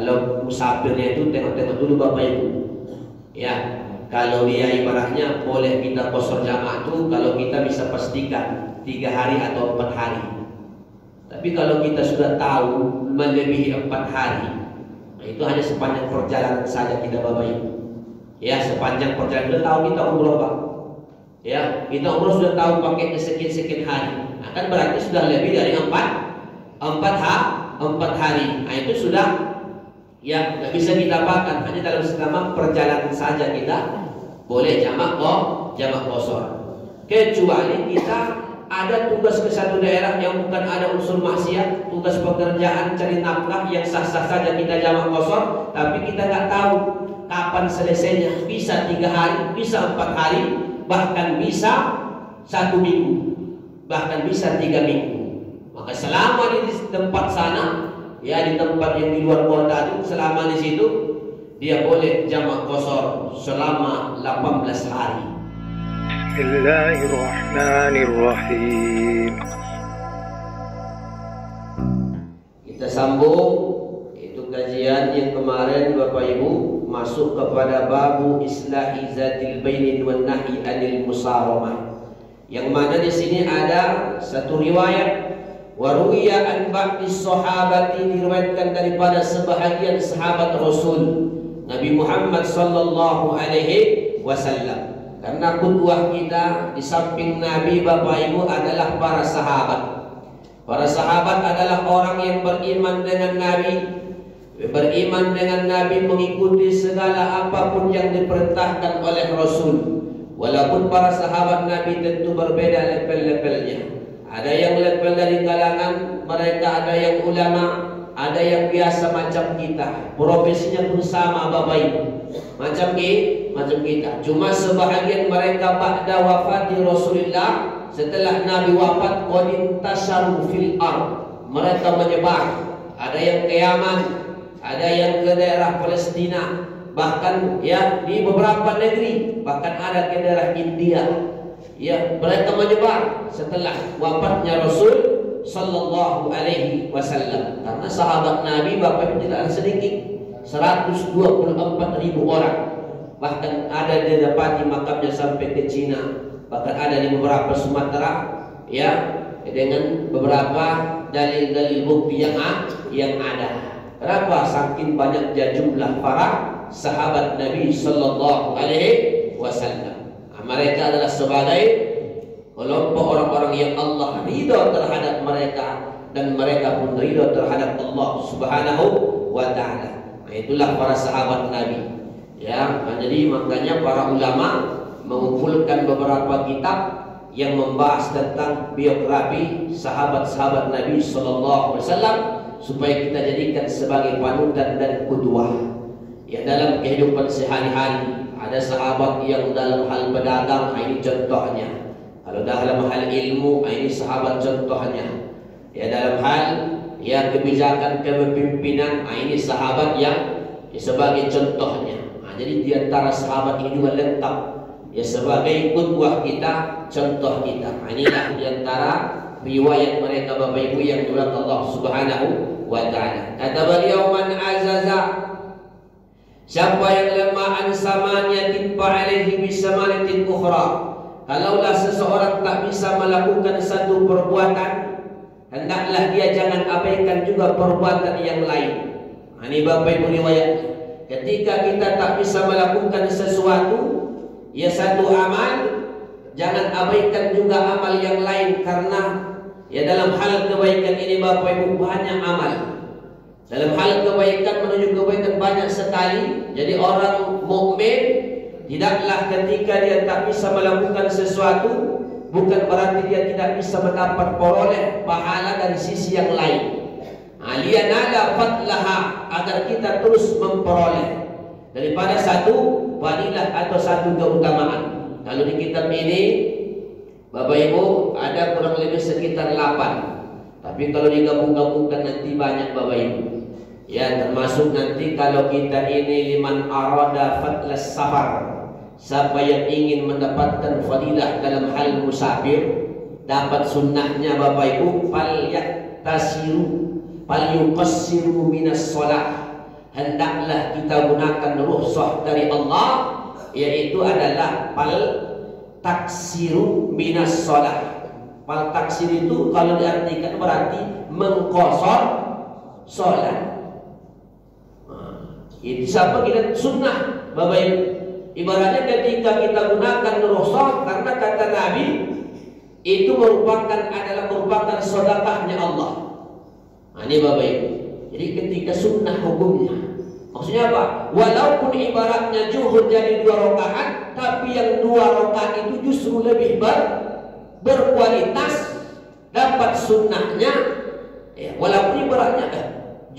Kalau musafirnya itu tengok-tengok dulu Bapak Ibu. Ya, kalau dia ibaratnya boleh kita qasar jamaah itu kalau kita bisa pastikan 3 hari atau 4 hari. Tapi kalau kita sudah tahu melebihi 4 hari, nah itu hanya sepanjang perjalanan saja kita Bapak Ibu. Ya, sepanjang perjalanan sudah tahu kita umroh Pak. Ya, kita umroh sudah tahu pakainya sekian hari. Nah, kan berarti sudah lebih dari 4 hari. Nah, itu sudah ya nggak bisa didapatkan, hanya dalam selama perjalanan saja kita boleh jamak qasar. Kecuali kita ada tugas ke satu daerah yang bukan ada unsur maksiat, tugas pekerjaan cari nafkah yang sah-sah saja kita jamak qasar, tapi kita nggak tahu kapan selesainya, bisa 3 hari, bisa 4 hari, bahkan bisa 1 minggu, bahkan bisa 3 minggu. Maka selama di tempat sana, ya di tempat yang di luar kota itu, selama di situ dia boleh jamak qasar selama 18 hari. Bismillahirrahmanirrahim. Kita sambung itu kajian yang kemarin Bapak Ibu masuk kepada babu islahi zatil bainin wan nahi anil musaramah. Yang mana di sini ada satu riwayat waruya an ba'di sahabati, diriwayatkan daripada sebahagian sahabat Rasul Nabi Muhammad sallallahu alaihi wasallam. Karena qudwah kita di samping Nabi Bapak Ibu adalah para sahabat. Para sahabat adalah orang yang beriman dengan Nabi, beriman dengan Nabi, mengikuti segala apapun yang diperintahkan oleh Rasul. Walaupun para sahabat Nabi tentu berbeda level-levelnya. Ada yang level dari kalangan mereka, ada yang ulama, ada yang biasa macam kita. Profesinya pun sama Bapak Ibu, macam kita. Cuma sebahagian mereka ba'da wafati Rasulullah, setelah Nabi wafat, qad tasharu fil ard, mereka menyebar. Ada yang ke Yaman, ada yang ke daerah Palestina, bahkan ya di beberapa negeri, bahkan ada ke daerah India. Ya, mereka menyebar setelah wafatnya Rasul sallallahu alaihi wasallam. Karena sahabat Nabi Bapak Ibu tidak sedikit, 124.000 orang. Bahkan ada didapati makamnya sampai ke Cina, bahkan ada di beberapa Sumatera, ya, dengan beberapa dalil-dalil bukti yang ada. Kenapa? Saking banyaknya jumlah para sahabat Nabi sallallahu alaihi wasallam. Mereka adalah sebagai kelompok orang-orang yang Allah ridha terhadap mereka, dan mereka pun ridha terhadap Allah Subhanahu wa ta'ala. Nah, itulah para sahabat Nabi. Ya, jadi makanya para ulama mengumpulkan beberapa kitab yang membahas tentang biografi sahabat-sahabat Nabi sallallahu alaihi wasallam supaya kita jadikan sebagai panutan dan qudwah. Ya, dalam kehidupan sehari-hari. Ada sahabat yang dalam hal pedagang, ini contohnya. Kalau dalam hal ilmu, ini sahabat contohnya. Ya, dalam hal ya kebijakan kepemimpinan, ini sahabat yang sebagai contohnya. Jadi di antara sahabat ini juga lengkap ya sebagai qudwah kita, contoh kita. Inilah di antara riwayat mereka Bapak Ibu yang dimuliakan Allah Subhanahu wa ta'ala. Kata beliau, man azaza, siapa yang lemah an samaniyatin fa'alaihi bisamaniyatin ukhra. Kalaulah seseorang tak bisa melakukan satu perbuatan, hendaklah dia jangan abaikan juga perbuatan yang lain. Ini Bapak Ibu riwayat. Ketika kita tak bisa melakukan sesuatu, ya satu amal, jangan abaikan juga amal yang lain. Karena ya dalam hal kebaikan ini Bapak Ibu banyak amal. Dalam hal kebaikan menuju kebaikan banyak sekali. Jadi orang mukmin tidaklah ketika dia tak bisa melakukan sesuatu, bukan berarti dia tidak bisa mendapat peroleh pahala dari sisi yang lain. Liyanala fadlaha, agar kita terus memperoleh daripada satu fadilah atau satu keutamaan. Kalau di kitab ini Bapak Ibu ada kurang lebih sekitar 8. Tapi kalau digabung-gabungkan nanti banyak Bapak Ibu. Ya, termasuk nanti kalau kita ini liman arada fadlas safar, siapa yang ingin mendapatkan fadilah dalam hal musafir, dapat sunnahnya Bapak Ibu, fal yaktasiru fal yuqassiru minas shalah, hendaklah kita gunakan rukhsah dari Allah, yaitu adalah fal taksiru minas shalah. Fal taksir itu kalau diartikan berarti mengkosor sholat. Itu siapa kita sunnah, Bapak Ibu. Ibaratnya ketika kita gunakan rukhsah, karena kata Nabi itu adalah merupakan sedekahnya Allah. Nah, ini Bapak Ibu. Jadi ketika sunnah hukumnya, maksudnya apa? Walaupun ibaratnya zuhur jadi 2 rakaat, tapi yang 2 rakaat itu justru lebih berkualitas, dapat sunnahnya. Ya, walaupun ibaratnya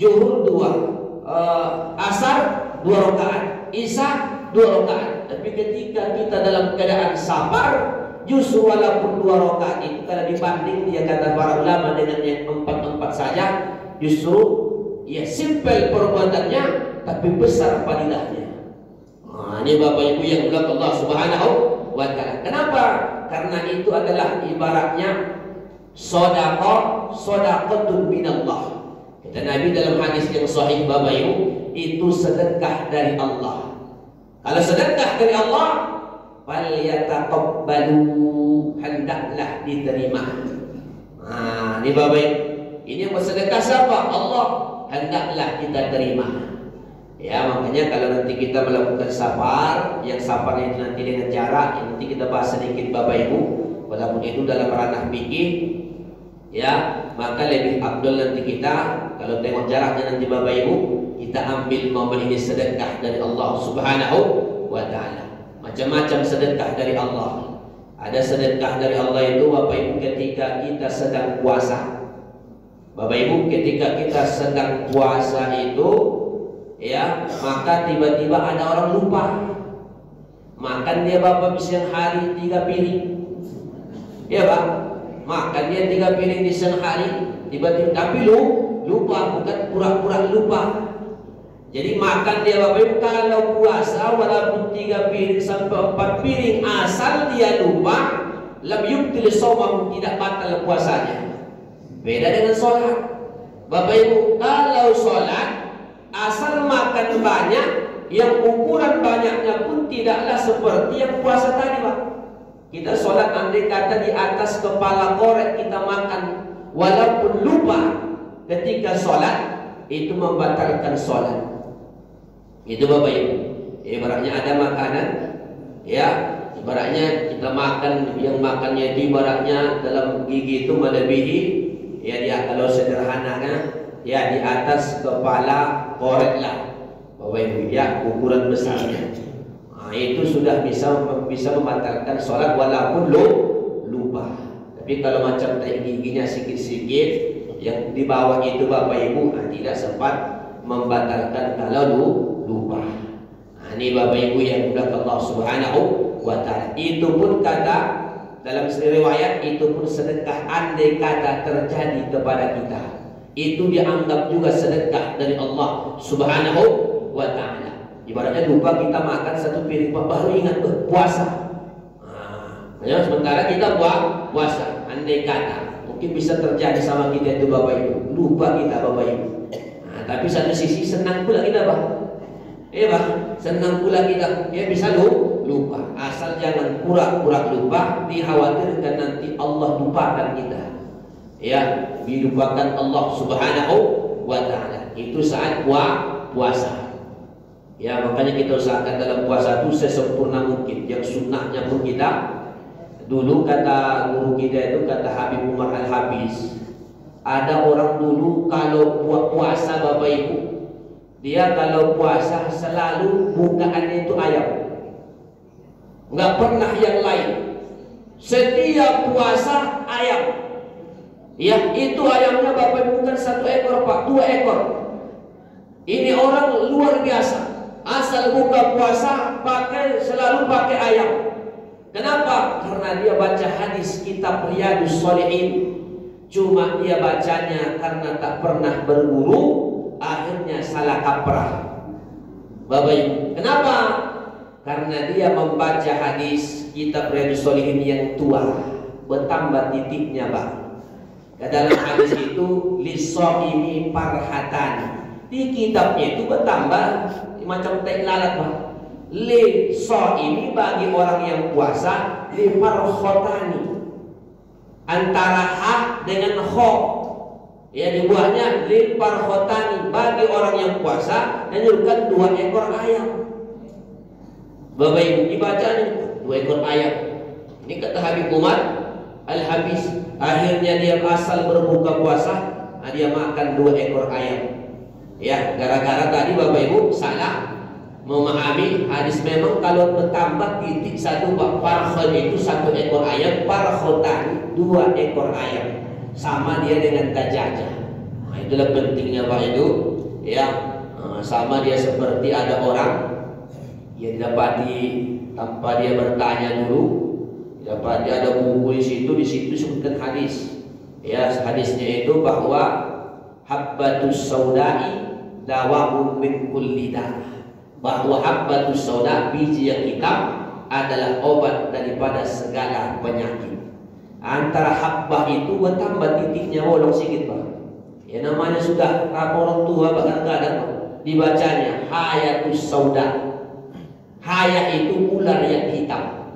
zuhur 2, asar 2 rakaat, isya 2 rakaat, tapi ketika kita dalam keadaan sabar, justru walaupun 2 rakaat itu kalau dibanding dia kata para ulama dengan yang 4 saja, justru ya simpel perbuatannya tapi besar padilahnya. Nah, ini Bapak Ibu yang dimuliakan Allah Subhanahu wa taala. Kenapa? Karena itu adalah ibaratnya sedekahun minallah. Kata Nabi dalam hadis yang sahih Bapak Ibu, itu sedekah dari Allah. Kalau sedekah dari Allah, falyataqabbalu, hendaklah diterima. Nah, ini Bapak Ibu, ini yang bersedekah siapa? Allah, hendaklah kita terima. Ya, makanya kalau nanti kita melakukan safar, yang safar itu nanti dengan jarak, yang nanti kita bahas sedikit Bapak Ibu, walaupun itu dalam ranah fikih, ya, maka lebih afdal nanti kita kalau tengok jaraknya nanti Bapak Ibu, kita ambil momen ini sedekah dari Allah Subhanahu wa taala. Macam-macam sedekah dari Allah. Ada sedekah dari Allah itu Bapak Ibu ketika kita sedang puasa. Bapak Ibu ketika kita sedang puasa itu, ya, maka tiba-tiba ada orang lupa makan dia Bapak siang hari 3 piring. Ya Pak, makan dia 3 piring di siang hari, tiba-tiba tapi lupa, bukan pura-pura lupa. Jadi makan dia Bapak Ibu kalau puasa walaupun 3 piring sampai 4 piring, asal dia lupa, lam yubtil shaum, tidak batal puasanya. Beda dengan sholat. Bapak Ibu kalau sholat asal makan banyak, yang ukuran banyaknya pun tidaklah seperti yang puasa tadi Pak. Kita sholat andai kata di atas kepala korek kita makan, walaupun lupa ketika sholat, itu membatalkan sholat. Itu Bapak Ibu. Ibaratnya ada makanan, ya, ibaratnya kita makan, yang makannya itu ibaratnya dalam gigi itu melebihi, ya dia kalau sederhananya, ya di atas kepala korek lah Bapak Ibu, ya ukuran besarnya. Nah, itu sudah bisa membatalkan sholat walaupun lupa. Tapi kalau macam tadi giginya sikit-sikit, yang di bawah itu Bapak Ibu, tidak sempat membatalkan kalau lupa. Nah, ini Bapak Ibu yang mudah Allah Subhanahu wa taala. Itu pun kata dalam riwayat, itu pun sedekah andai kata terjadi kepada kita, itu dianggap juga sedekah dari Allah Subhanahu wa taala. Ibaratnya lupa kita makan 1 piring, baru ingat puasa. Nah, sementara kita puasa, andai kata mungkin bisa terjadi sama kita itu Bapak Ibu, lupa kita Bapak Ibu. Nah, tapi satu sisi senang pula kita Pak. Pak, senang pula kita. Ya bisa lupa. Asal jangan pura-pura lupa, dikhawatirkan nanti Allah lupakan kita. Ya, dilupakan Allah Subhanahu wa taala. Itu saat puasa. Ya, makanya kita usahakan dalam puasa itu sesempurna mungkin. Yang sunnahnya pun kita, dulu kata guru kita itu, kata Habib Umar Al-Habis, ada orang dulu kalau puasa Bapak Ibu, dia kalau puasa selalu bukaannya itu ayam, nggak pernah yang lain. Setiap puasa ayam. Ya, itu ayamnya Bapak Ibu bukan 1 ekor Pak, 2 ekor. Ini orang luar biasa. Asal buka puasa selalu pakai ayam. Kenapa? Karena dia baca hadis kitab Riyadhus Shalihin. Cuma dia bacanya karena tak pernah berguru, akhirnya salah kaprah. Bapak Ibu, kenapa? Karena dia membaca hadis kitab Riyadhus Shalihin yang tua, bertambah titiknya Pak. Dalam hadis itu, lis-shaimi farhatan, di kitabnya itu bertambah macam teks lalat Pak. Li ini bagi orang yang puasa, li farkhotani, antara hak dengan kho. Ya, dibuatnya li farkhotani, bagi orang yang puasa, dan juga 2 ekor ayam. Bapak Ibu, dibacanya 2 ekor ayam. Ini kata Habib Umar Al-Habis, akhirnya dia asal berbuka puasa, dia makan 2 ekor ayam. Ya, gara-gara tadi Bapak Ibu salah memahami hadis. Memang kalau bertambah titik 1 Pak, farkhon itu 1 ekor ayam, farkhotan 2 ekor ayam, sama dia dengan dajajah. Nah, itulah pentingnya Pak itu. Ya, sama dia seperti ada orang yang dapati tanpa dia bertanya dulu, dapati ada buku di situ sebutkan hadis. Ya, hadisnya itu bahwa habbatus saudai dawa'un min kulli da', bahwa habbatus sauda, biji yang hitam, adalah obat daripada segala penyakit. Antara habbah itu bertambah titiknya bolong sedikit Pak. Ya, namanya sudah orang tua kadang-kadang dibacanya hayatus sauda. Haya itu ular yang hitam.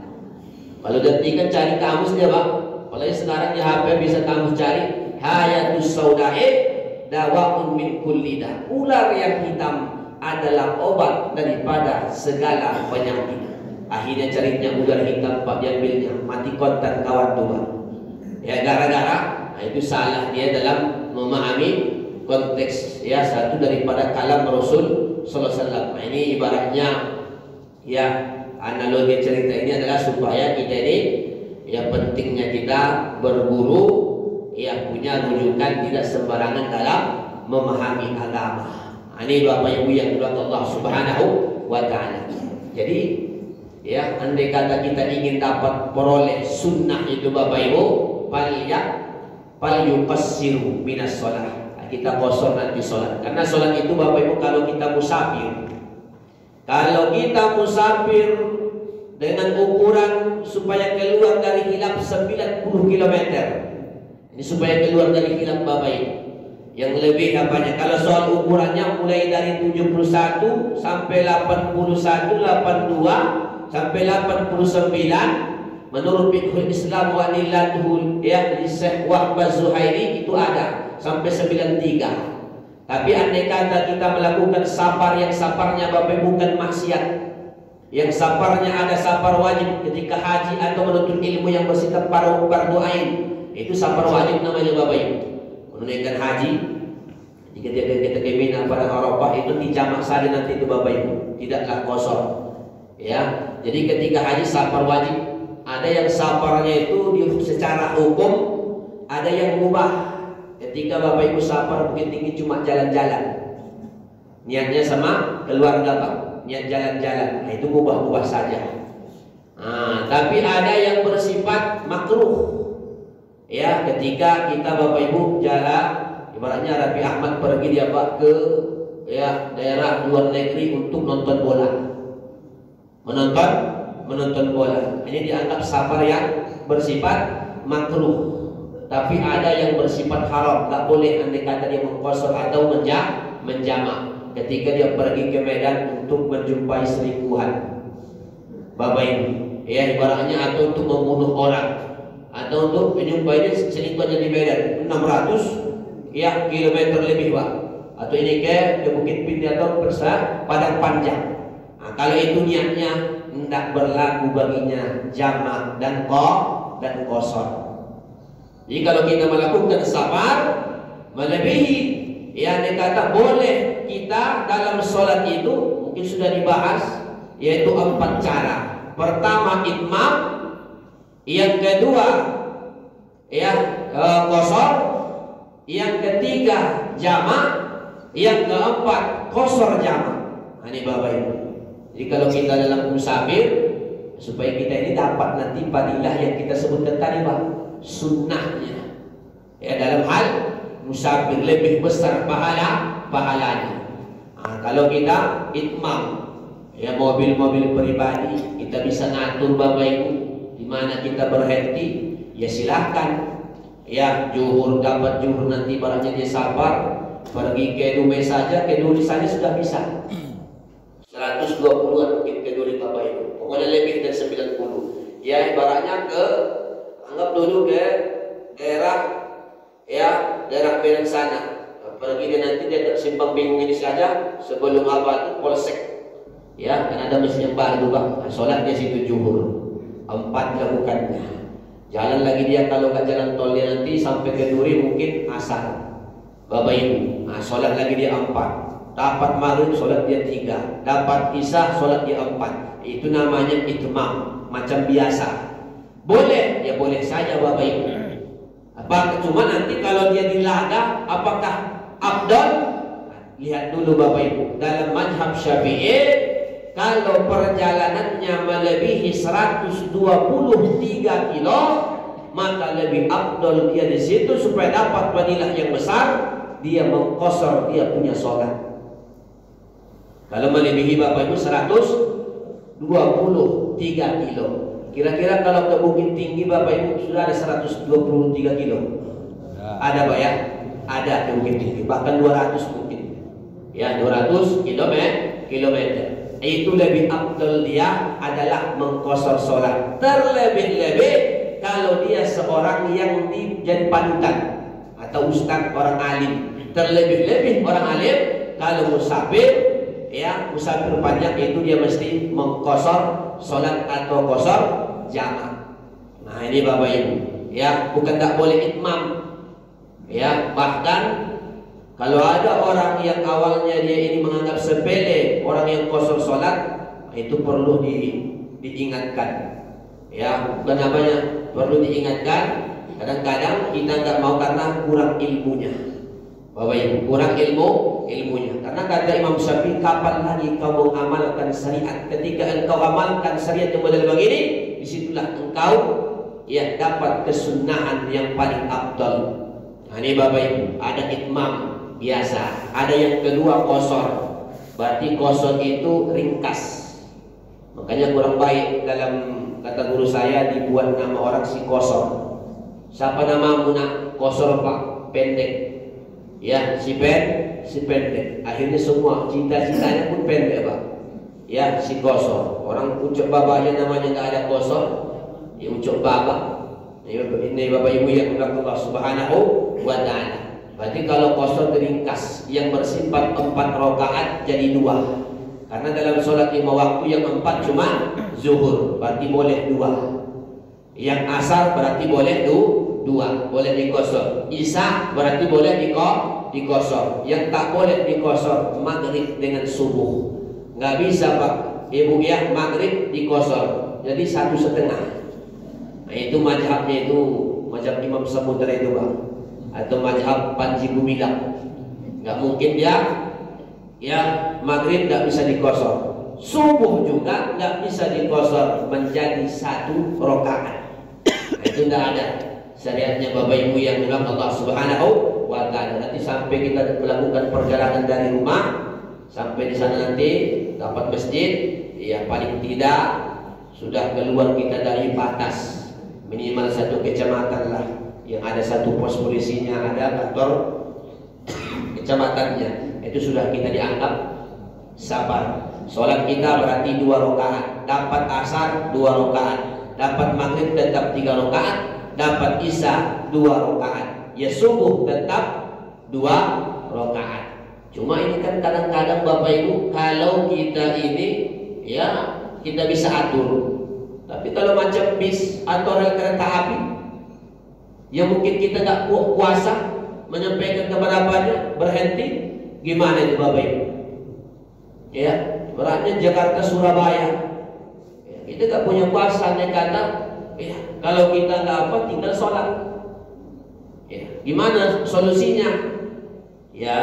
Kalau detikan cari kamus dia Pak. Apalagi sekarang di HP bisa kamus cari hayatus saudae dawa'un min kulli da'. Ular yang hitam adalah obat daripada segala penyakit. Akhirnya carinya ular hitam Pak, diambilnya, mati kontan kawan tua. Ya, gara-gara itu salah dia dalam memahami konteks, ya, satu daripada kalam Rasul sallallahu alaihi wasallam. Ini ibaratnya, ya, analogi cerita ini adalah supaya kita ini, ya, pentingnya kita berguru, ya, punya rujukan, tidak sembarangan dalam memahami agama. Ini Bapak Ibu yang dirahmati Allah Subhanahu wa taala. Jadi, ya, andai kata kita ingin dapat peroleh sunnah itu Bapak Ibu, falyuqassiru minas shalah. Kita kosong nanti sholat. Karena sholat itu Bapak Ibu kalau kita musafir, dengan ukuran supaya keluar dari hilaf 90 km. Ini supaya keluar dari hilaf Bapak Ibu. Yang lebih apanya? Kalau soal ukurannya mulai dari 71 sampai 81, 82 sampai 89 menurut fiqhul Islam wa nilatuhul, ya, di Syekh Wahbah Zuhairi itu ada sampai 93. Tapi andai kata kita melakukan safar yang safarnya Bapak bukan maksiat, yang safarnya ada safar wajib ketika haji atau menuntut ilmu yang bersifat fardu ain, itu safar wajib namanya Bapak Ibu. Menunaikan haji jika kita ke Mina pada Arafah itu dijamak saja nanti itu Bapak Ibu, tidaklah kosong. Ya, jadi ketika haji safar wajib. Ada yang safarnya itu secara hukum, ada yang mubah. Ketika Bapak Ibu safar Bukit Tinggi cuma jalan-jalan, niatnya sama keluarga Pak, niat jalan-jalan, nah itu mubah-mubah saja. Tapi ada yang bersifat makruh. Ya, ketika kita Bapak Ibu jalan, ibaratnya Raffi Ahmad pergi dia Pak ke, ya, daerah luar negeri untuk nonton bola, menonton bola. Ini dianggap safar yang bersifat makruh. Tapi ada yang bersifat haram, tak boleh andai kata dia mengkosor atau menjamak ketika dia pergi ke Medan untuk menjumpai selingkuhan Bapak Ibu, ya, ibaratnya, atau untuk membunuh orang, atau untuk menjumpai selingkuhannya di Medan 600, ya, kilometer lebih Pak, atau ini ke Bukit Tinggi atau Padang Panjang. Nah, kalau itu niatnya tidak berlaku baginya jamak dan kosor. Jadi kalau kita melakukan safar melebihi, ya, dikata boleh kita dalam sholat itu mungkin sudah dibahas, yaitu 4 cara. Pertama itmam, yang kedua, ya, kosor, yang ketiga jamak, yang keempat kosor jamak. Ini Bapak Ibu. Jadi kalau kita dalam musafir, supaya kita ini dapat nanti fadilah yang kita sebutkan tadi Pak, sunnahnya, ya, dalam hal musafir lebih besar pahalanya. Kalau kita itmam, ya, mobil-mobil pribadi, kita bisa ngatur Bapak Ibu di mana kita berhenti, ya silahkan, ya, zuhur dapat zuhur nanti barangnya dia safar, Pergi ke Dumai saja, ke Duri saja sudah bisa 120-an mungkin ke Duri Bapak Ibu. Pokoknya lebih dari 90. Ya ibaratnya anggap dulu ke daerah Medan sana. Pergi dia nanti dia simpang bingung ini saja sebelum itu polsek. Ya, kan ada masjid yang baru Bang. Sholat dia situ zuhur. 4 dilakukannya. Jalan lagi dia kalau kat jalan tol dia nanti sampai ke Duri mungkin asar. Bapak Ibu, sholat lagi dia 4. Dapat maghrib sholat dia 3. Dapat isya sholat dia 4. Itu namanya itmam, macam biasa. Boleh, ya boleh saja Bapak Ibu. Cuma nanti kalau dia di laga, apakah afdal? Lihat dulu Bapak Ibu. Dalam mazhab Syafi'i, kalau perjalanannya melebihi 123 kilo, maka lebih afdal dia di situ supaya dapat fadilah yang besar. Dia mengqasar dia punya sholat. Kalau melebihi Bapak Ibu 123 kilo. Kira-kira kalau ke Bukit Tinggi Bapak Ibu sudah ada 123 kilo? Ada Pak ya? Ada ke Bukit Tinggi, bahkan 200 mungkin. Ya 200 kilometer. Itu lebih afdal dia adalah mengqasar sholat. Terlebih-lebih kalau dia seorang yang jadi panutan atau ustaz orang alim. Terlebih-lebih orang alim kalau musafir, ya musafir panjang itu dia mesti mengqasar sholat atau qasar jamaah. Nah ini Bapak Ibu, ya bukan tak boleh itmam, ya bahkan kalau ada orang yang awalnya dia ini menganggap sepele orang yang qasar sholat, itu perlu diingatkan, ya bukan namanya perlu diingatkan. Kadang-kadang kita nggak mau karena kurang ilmunya, Bapak Ibu, kurang ilmunya. Karena kata Imam Syafi'i, kapan lagi kau mengamalkan syariat? Ketika engkau amalkan syariat yang model begini, disitulah engkau ya dapat kesunahan yang paling afdal. Nah ini Bapak Ibu, ada itmam biasa, ada yang kedua qasar. Berarti qasar itu ringkas. Makanya kurang baik dalam kata guru saya dibuat nama orang si qasar. Siapa namamu nak? Qasar Pak, pendek. Ya, si pendek. Akhirnya semua cita-citanya pun pendek Pak. Ya, si qasar. Orang ucap babanya namanya nggak ada qasar, ya ucap baba. Ini Bapak Ibu yang dimuliakan Allah Subhanahu wa Ta'ala. Berarti kalau qasar ringkas, yang bersifat 4 rakaat jadi 2. Karena dalam sholat 5 waktu yang 4 cuma zuhur, berarti boleh 2. Yang asar berarti boleh 2, boleh diqasar. Isya berarti boleh diqasar. Yang tak boleh diqasar maghrib dengan subuh. Nggak bisa Pak Ibu ya, maghrib diqasar. Jadi 1,5. Nah itu mazhabnya itu mazhab Imam Samudra itu Pak, atau mazhab Panji Gumilang. Nggak mungkin dia ya maghrib nggak bisa diqasar. Subuh juga nggak bisa diqasar menjadi 1 rakaat. Itu tidak ada syariatnya Bapak Ibu yang dimuliakan Allah Subhanahu wa Ta'ala. Nanti sampai kita melakukan perjalanan dari rumah sampai di sana nanti dapat masjid, ya paling tidak sudah keluar kita dari batas minimal 1 kecamatan lah, yang ada 1 pos polisinya, ada kantor kecamatannya. Itu sudah kita dianggap sabar. Sholat kita berarti 2 rakaat, dapat asar 2 rakaat, dapat maghrib tetap 3 rakaat, dapat isya 2 rakaat, ya subuh tetap 2 rakaat. Cuma ini kan kadang-kadang Bapak Ibu kalau kita ini ya kita bisa atur. Tapi kalau macam bis atau rel kereta api, ya mungkin kita nggak kuasa menyampaikan kepada apanya, berhenti, gimana itu Bapak Ibu? Ya, beratnya Jakarta Surabaya. Kita gak punya kuasa, dia kata ya, kalau kita nggak apa tinggal sholat ya, gimana solusinya? Ya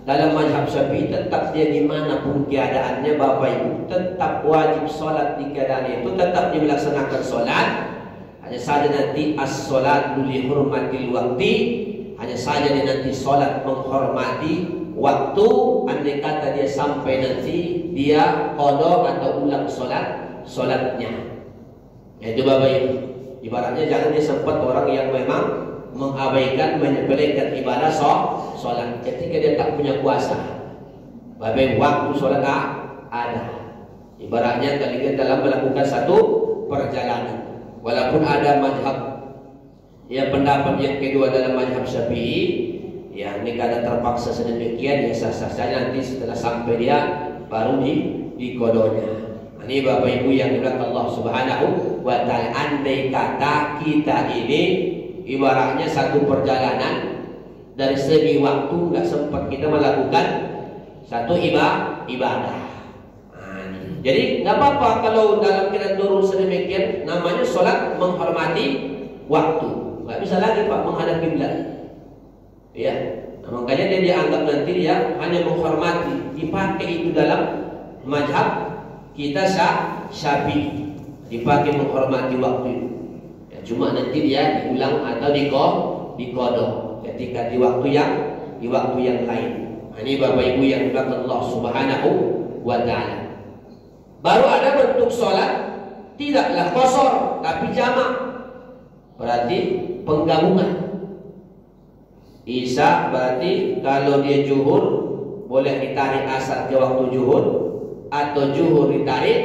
dalam mazhab Syafi'i tetap dia dimanapun keadaannya Bapak Ibu tetap wajib sholat di keadaan itu, tetap dia melaksanakan sholat. Hanya saja nanti as-sholatu li hurmatil waqti, hanya saja dia nanti sholat menghormati waktu. Andai kata dia sampai nanti dia qada atau ulang sholatnya. Itu Bapak Ibu. Ibaratnya jangan dia sempat orang yang memang mengabaikan, menyepelekan ibadah sholat ketika dia tak punya kuasa. Baik waktu sholat ada. Ibaratnya kalian dalam melakukan satu perjalanan, walaupun ada mazhab ya pendapat yang kedua dalam mazhab Syafi'i, ya ini kadang terpaksa sedemikian, ya sah-sah saja nanti setelah sampai dia baru di kodonya. Ini Bapak Ibu yang dimuliakan Allah Subhanahu wa Ta'ala, andai kata kita ini ibaratnya satu perjalanan, dari segi waktu nggak sempat kita melakukan satu ibadah. Jadi nggak apa-apa kalau dalam keadaan turun sedemikian, namanya sholat menghormati waktu. Nggak bisa lagi Pak menghadap kiblat. Ya, nah, makanya dia dianggap nanti dia hanya menghormati, dipakai itu dalam mazhab kita Syafi'i, dipakai menghormati waktu itu. Ya, cuma nanti dia diulang atau dikodok ketika di waktu yang lain. Nah, ini Bapak Ibu yang dimuliakan Allah Subhanahu wa Ta'ala. Baru ada bentuk sholat tidaklah qasar tapi jamak, berarti penggabungan. Isya berarti kalau dia zuhur boleh ditarik asar ke waktu zuhur, atau zuhur ditarik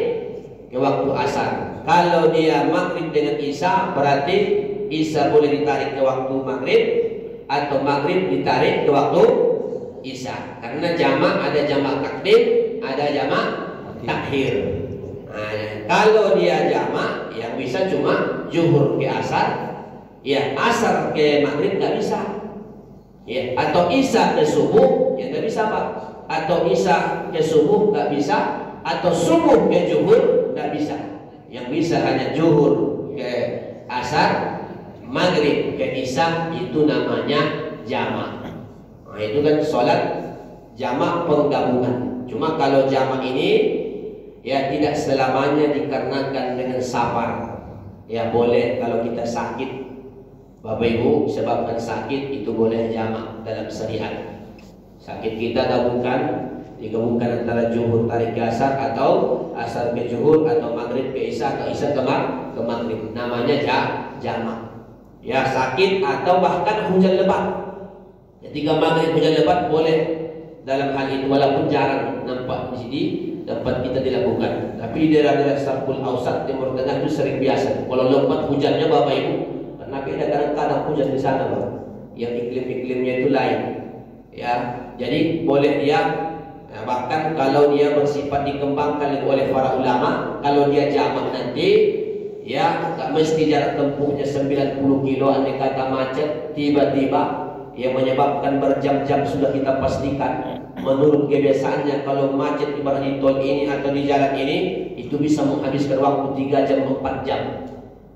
ke waktu asar. Kalau dia maghrib dengan isya berarti isya boleh ditarik ke waktu maghrib, atau maghrib ditarik ke waktu isya. Karena jamak ada jamak takdim, ada jamak takhir. Nah, kalau dia jamak yang bisa cuma zuhur ke asar, ya asar ke maghrib nggak bisa. Ya, atau isya ke subuh ya nggak bisa Pak, atau isya ke subuh nggak bisa, atau subuh ke zuhur nggak bisa. Yang bisa hanya zuhur ke asar, maghrib ke isya, itu namanya jamak. Nah, itu kan sholat jamak penggabungan. Cuma kalau jamak ini ya tidak selamanya dikarenakan dengan safar. Ya boleh kalau kita sakit, Bapak Ibu, sebabkan sakit itu boleh jamak dalam syariat. Sakit kita digabungkan antara zuhur tarik ke asar, atau asar ke zuhur, atau maghrib ke isya, atau isya ke maghrib. Namanya jamak. Ya sakit, atau bahkan hujan lebat. Ketika maghrib hujan lebat boleh dalam hal itu, walaupun jarang nampak di sini dapat kita dilakukan. Tapi di daerah-daerah Syarqul Ausat, Timur Tengah itu sering biasa. Kalau lebat hujannya Bapak Ibu, karena beda kadang-kadang hujan di sana Pak, yang iklim-iklimnya itu lain. Ya, jadi boleh dia, ya, bahkan kalau dia bersifat dikembangkan oleh para ulama, kalau dia jamak nanti, ya tak mesti jarak tempuhnya 90 kilo, andai kata macet tiba-tiba yang menyebabkan berjam-jam sudah kita pastikan. Menurut kebiasaannya kalau macet ibarat di tol ini atau di jalan ini, itu bisa menghabiskan waktu 3 jam 4 jam,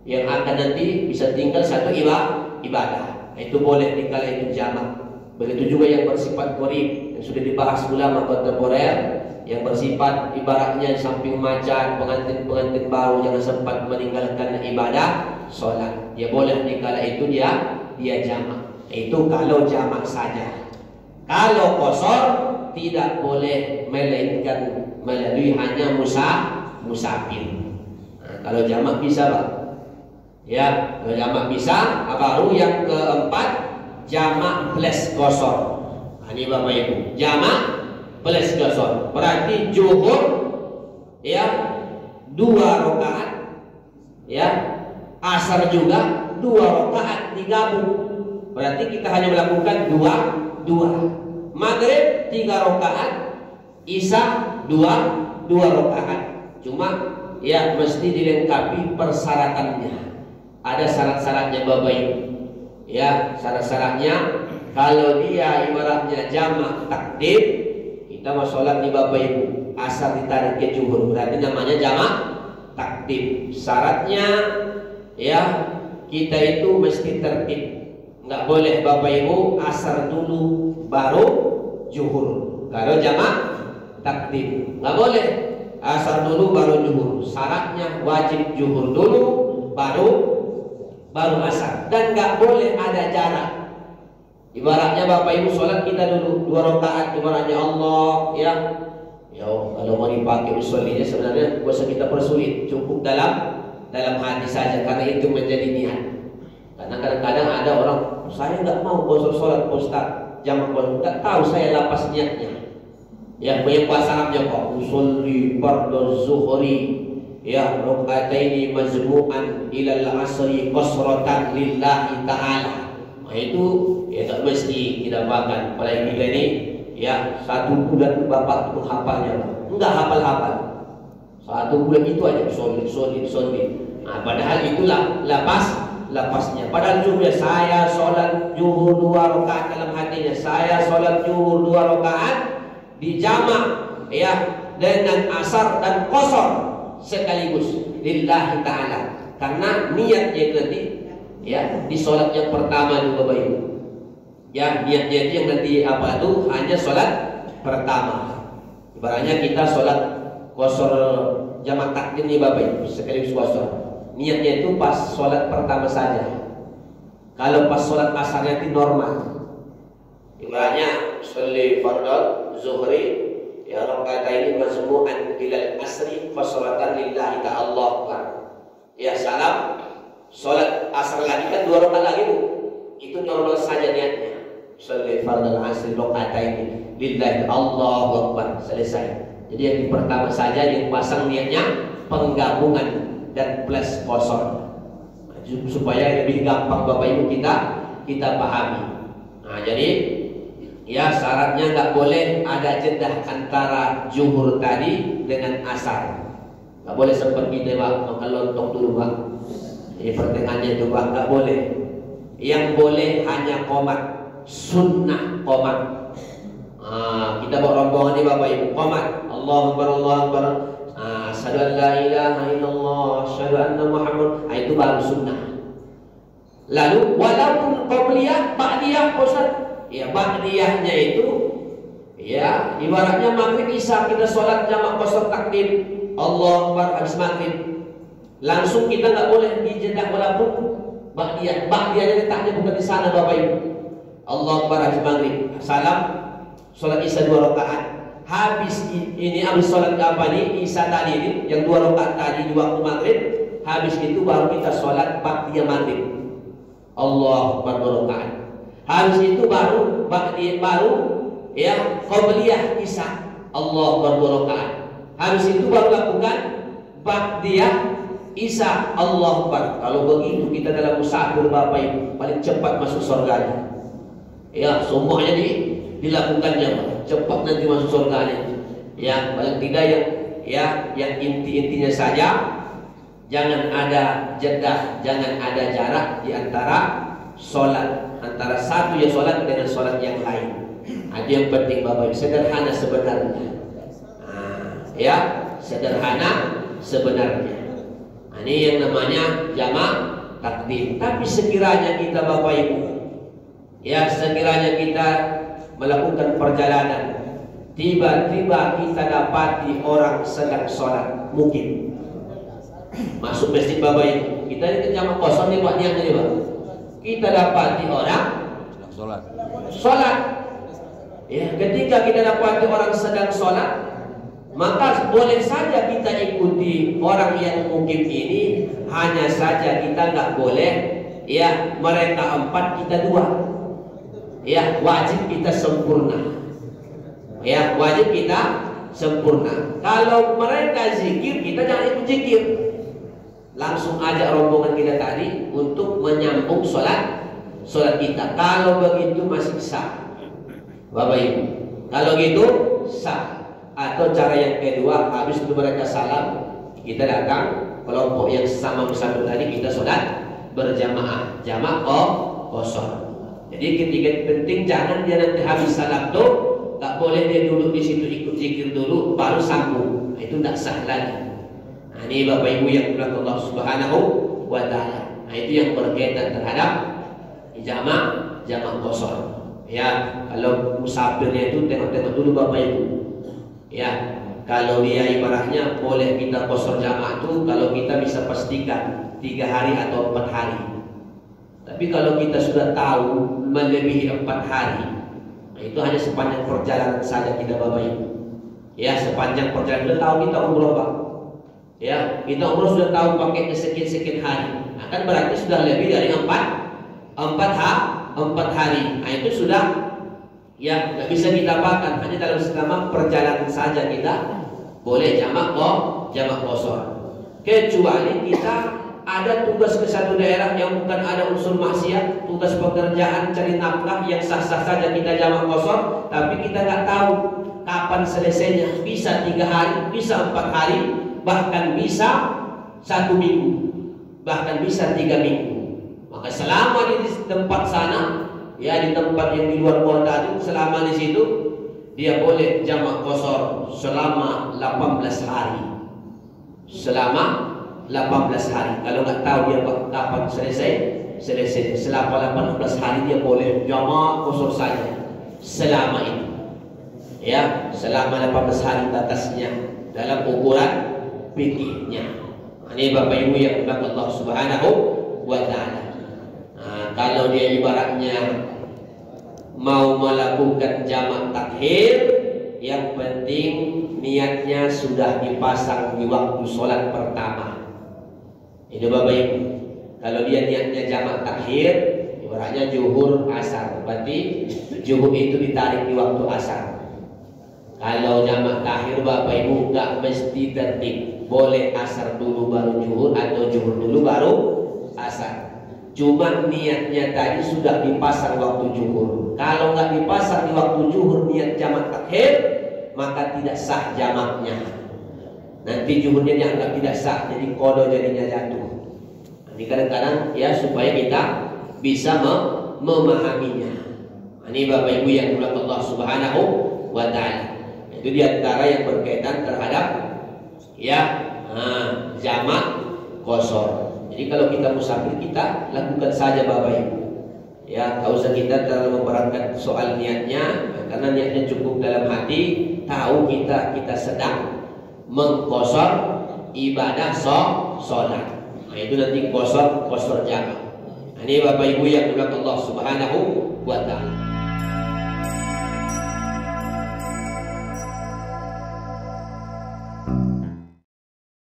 yang akan nanti bisa tinggal satu ibadah. Itu boleh dikala itu jamak. Begitu juga yang bersifat qorib, yang sudah dibahas ulama kontemporer, yang bersifat ibaratnya samping macan, pengantin baru jangan sempat meninggalkan ibadah sholat. Ya boleh dikala itu dia jamak. Itu kalau jamak saja. Kalau qasar tidak boleh, melainkan melalui hanya musafir. Nah, kalau jamak bisa Pak. Ya, kalau jamak bisa. Baru yang keempat, jamak plus qasar. Nah, ini Bapak Ibu, jamak plus qasar. Berarti zuhur ya 2 rakaat, ya asar juga 2 rakaat digabung. Berarti kita hanya melakukan dua. Maghrib 3 rakaat, isya 2 rakaat. Cuma ya mesti dilengkapi persyaratannya. Ada syarat-syaratnya Bapak Ibu. Ya, syarat-syaratnya kalau dia ibaratnya jamak takdim, kita mau sholat di Bapak Ibu, asar ditarik ke zuhur, berarti namanya jamak takdim. Syaratnya ya kita itu mesti tertib. Nggak boleh Bapak Ibu asar dulu baru zuhur. Kalau jamak takdim nggak boleh asar dulu baru zuhur. Syaratnya wajib zuhur dulu baru asar, dan nggak boleh ada jarak. Ibaratnya Bapak Ibu sholat kita dulu 2 rakaat, ibaratnya Allah ya kalau mau dipakai usulinya sebenarnya gak usah kita persulit, cukup dalam hati saja, karena itu menjadi niat. Karena kadang-kadang ada orang saya nggak mau qasar sholat Ustaz, jamak qasar, nggak tahu saya lapas niatnya. Ya, banyak bahasa Arabnya kok. Usolli fardhu zuhri ya raka'ataini majmu'an ilal asri qasratan lillahi ta'ala. Nah, itu ya tak mesti kita makan. Apalagi kita ini ya 1 bulan bapak menghafalnya, enggak hafal-hafal. 1 bulan itu aja solid. Nah, padahal itulah lapasnya. Padahal juga saya sholat zuhur 2 rakaat dalam hatinya. Saya sholat zuhur 2 rakaat dijamak ya dengan asar dan qasar sekaligus lillahi ta'ala. Karena niatnya itu nanti ya di sholat yang pertama itu Bapak Ibu. Ya, niatnya itu yang nanti apa itu hanya sholat pertama. Ibaratnya kita sholat qasar jamak takdim nih Bapak Ibu, sekaligus qasar. Niatnya itu pas sholat pertama saja. Kalau pas sholat asarnya itu normal. Ibaratnya sholli fardhu zuhri ya raka'ataini majmu'an ilal asri qasratan lillahi ta'ala. Ya salam, sholat asar lagi kan 2 rakaat lagi Bu. Itu normal saja niatnya. Sholli fardhu asri raka'ataini lillahi Allahu akbar, selesai. Jadi yang pertama saja yang pasang niatnya penggabungan dan plus qasar. Supaya lebih gampang Bapak Ibu kita pahami. Nah, jadi ya syaratnya nggak boleh ada jeda antara zuhur tadi dengan asar. Nggak boleh seperti kita Pak mengelontok dulu Pak. Di pertengahannya itu Pak nggak boleh. Yang boleh hanya qomat, sunnah qomat. Kita bawa rombongan nih Bapak Ibu qomat. Allahu Akbar, Allahu Akbar. Asyhadu an la ilaha illallah, asyhadu anna Muhammad. Itu baru sunnah. Lalu walaupun qabliyah, ba'diyah Ustaz. Ya ba'diyahnya itu ya ibaratnya maghrib isya kita sholat jamak qasar takdim Allahu Akbar habis maghrib langsung kita nggak boleh dijeda walaupun ba'diyahnya letaknya bukan di sana Bapak Ibu. Allahu Akbar habis maghrib salam sholat isya 2 rakaat habis ini habis sholat apa nih isya tadi ini yang 2 rakaat tadi di waktu maghrib habis itu baru kita sholat ba'diyah maghrib Allahu Akbar 2 rakaat. Habis itu baru ya qabliyah isya Allah berdua rakaat. Habis itu baru lakukan ba'diyah isya Allah Akbar. Kalau begitu kita dalam musafir Bapak Ibu paling cepat masuk surganya. Ya semuanya dilakukannya cepat nanti masuk surganya. Ya paling tidak yang intinya saja jangan ada jeda, jangan ada jarak di antara sholat. Antara satu ya sholat dengan sholat yang lain. Ada yang penting Bapak Ibu sederhana sebenarnya. Ya sederhana sebenarnya. Ini yang namanya jamak takdim. Tapi sekiranya kita Bapak Ibu, ya sekiranya kita melakukan perjalanan, tiba-tiba kita dapati orang sedang sholat, mungkin masuk masjid Bapak Ibu. Kita ini jamak kosong nih Pak niatnya nih Pak. Kita dapati orang sholat. Ya, ketika kita dapati orang sedang sholat, maka boleh saja kita ikuti orang yang mungkin ini. Hanya saja kita nggak boleh ya mereka 4 kita 2. Ya wajib kita sempurna. Ya wajib kita sempurna. Kalau mereka zikir kita jangan ikut zikir. Langsung ajak rombongan kita tadi untuk menyambung sholat kita. Kalau begitu masih sah, Bapak Ibu. Kalau gitu sah. Atau cara yang kedua, habis itu mereka salam, kita datang kelompok yang sama bersama tadi kita sholat berjamaah, jamak qasar. Jadi ketika penting jangan dia nanti habis salam tuh nggak boleh dia duduk di situ ikut zikir dulu baru sambung. Nah, itu tidak sah lagi. Nah, ini Bapak Ibu yang dirahmati Allah Subhanahu wa taala. Nah, itu yang berkaitan terhadap jamak qasar. Ya, kalau musafirnya itu tengok-tengok dulu Bapak Ibu. Ya, kalau dia ibaratnya boleh kita qasar jamak itu kalau kita bisa pastikan 3 hari atau 4 hari. Tapi kalau kita sudah tahu melebihi 4 hari, nah itu hanya sepanjang perjalanan saja kita Bapak Ibu. Ya, sepanjang perjalanan sudah tahu kita umroh Pak. Ya, kita umroh sudah tahu pakainya sekian hari. Nah, kan berarti sudah lebih dari 4 4 hari. Nah, itu sudah ya nggak bisa kita dapatkan, hanya dalam selama perjalanan saja kita boleh jamak qashar. Kecuali kita ada tugas ke satu daerah yang bukan ada unsur maksiat, tugas pekerjaan cari nafkah yang sah-sah saja kita jamak qashar, tapi kita nggak tahu kapan selesainya. Bisa 3 hari, bisa 4 hari, bahkan bisa 1 minggu, bahkan bisa 3 minggu. Maka selama di tempat sana, ya di tempat yang di luar kota itu, selama di situ dia boleh jamak qashar selama 18 hari. Selama 18 hari. Kalau nggak tahu dia kapan selesai selama 18 hari dia boleh jamak qashar saja selama itu. Ya, selama 18 hari batasnya dalam ukuran fikihnya. Ini Bapak Ibu yang dimuliakan Allah Subhanahu wa taala. Nah, kalau dia ibaratnya mau melakukan jamak takhir, yang penting niatnya sudah dipasang di waktu sholat pertama. Itu Bapak Ibu. Kalau dia niatnya jamak takhir, ibaratnya zuhur asar, berarti zuhur itu ditarik di waktu asar. Kalau jamak takhir Bapak Ibu nggak mesti tertib, boleh asar dulu baru zuhur atau zuhur dulu baru asar. Cuma niatnya tadi sudah dipasang waktu zuhur. Kalau nggak dipasang di waktu zuhur niat jamak takhir, maka tidak sah jamaknya. Nanti zuhurnya dianggap tidak sah, jadi qada jadinya jatuh. Ini kadang-kadang ya supaya kita bisa memahaminya. Ini Bapak Ibu yang dimuliakan Allah Subhanahu wa taala. Itu diantara yang berkaitan terhadap ya jamak qashar. Jadi kalau kita musafir, kita lakukan saja Bapak Ibu. Ya, tak usah kita terlalu memberatkan soal niatnya, karena niatnya cukup dalam hati, tahu kita sedang mengqashar ibadah sholat. Nah, itu nanti qashar jamak. Ini Bapak Ibu yang dimuliakan Allah Subhanahu wa taala.